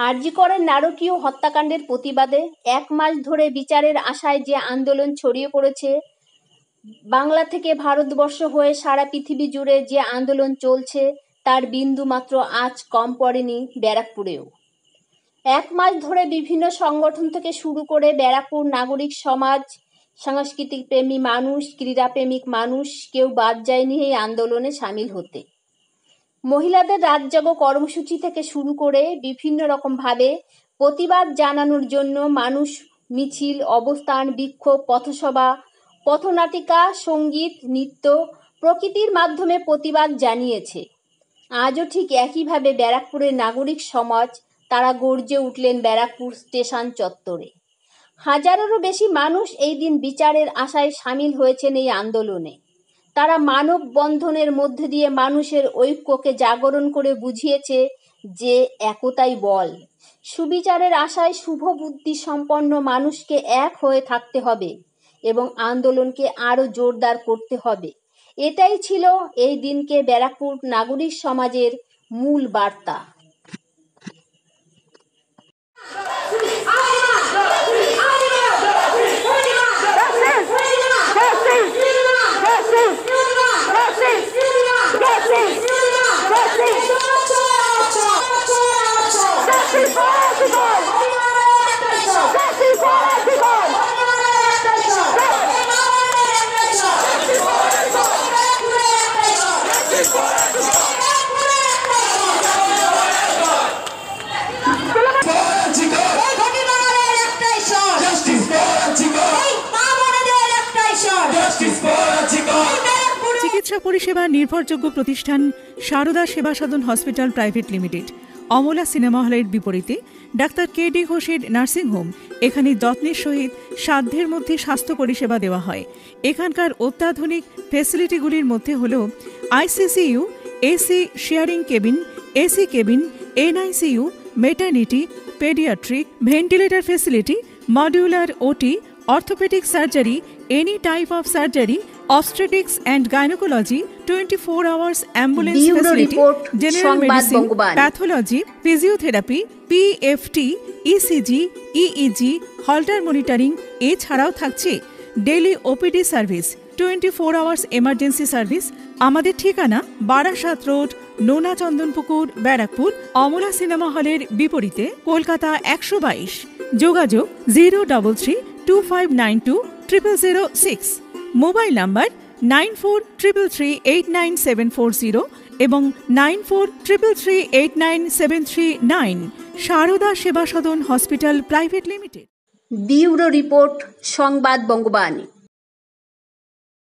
আরজি করের নারকীয় হত্যাকাণ্ডের প্রতিবাদে 1 মাস ধরে বিচারের আশায় যে আন্দোলন ছড়িয়ে পড়েছে, বাংলা থেকে ভারতবর্ষ হয়ে সারা পৃথিবী জুড়ে যে আন্দোলন চলছে, তার বিন্দু মাত্র আজ কম পড়েনি ব্যারাকপুরেও। 1 মাস ধরে বিভিন্ন সংগঠন থেকে শুরু করে ব্যারাকপুর নাগরিক সমাজ, সাংস্কৃতিক প্রেমী মানুষ, ক্রীড়াপ্রেমিক মানুষ কেউ বাদ যায়নি এই আন্দোলনে সামিল হতে। মহিলাদের রাত জাগো কর্মসূচি থেকে শুরু করে বিভিন্ন রকমভাবে প্রতিবাদ জানানোর জন্য মানুষ মিছিল, অবস্থান, বিক্ষোভ, পথসভা, পথনাটিকা, সঙ্গীত, নৃত্য প্রকৃতির মাধ্যমে প্রতিবাদ জানিয়েছে। আজও ঠিক একইভাবে ব্যারাকপুরের নাগরিক সমাজ তারা গর্জে উঠলেন ব্যারাকপুর স্টেশন চত্বরে। হাজারেরও বেশি মানুষ এই দিন বিচারের আশায় সামিল হয়েছেন এই আন্দোলনে। তারা মানববন্ধনের মধ্যে দিয়ে মানুষের ঐক্যকে জাগরণ করে বুঝিয়েছে যে একতাই বল। সুবিচারের আশায় শুভ বুদ্ধি সম্পন্ন মানুষকে এক হয়ে থাকতে হবে এবং আন্দোলনকে আরও জোরদার করতে হবে। এটাই ছিল এই দিনকে ব্যারাকপুর নাগরিক সমাজের মূল বার্তা। চিকিৎসা পরিষেবা নির্ভরযোগ্য প্রতিষ্ঠান Sarada Seva Sadan hospital private limited, Amala cinema হলের বিপরীতে ডাক্তার কে.ডি. ঘোষের নার্সিংহোম। এখানে যত্নের সহিত সাধ্যের মধ্যে স্বাস্থ্য পরিষেবা দেওয়া হয়। এখানকার অত্যাধুনিক ফেসিলিটিগুলির মধ্যে হল ICCU, AC sharing cabin, AC cabin, NICU, maternity, paediatric, ventilator facility, modular OT, orthopedic surgery, any type of surgery, obstetrics and gynecology, 24 hours ambulance facility, general medicine, pathology, physiotherapy, PFT, ECG, EEG, Holter monitoring, এছাড়াও থাকছে daily OPD service, 24 hours emergency service. আমাদের ঠিকানা Barasat road, নোনা Chandanpukur, Barrackpore, Amala cinema হলের বিপরীতে, কলকাতা 122। যোগাযোগ 03325920006। Mobile number 9433389740 এবং 9433389739। Sarada Seva Sadan hospital private limited. Bureau report, সংবাদ বঙ্গবাণী।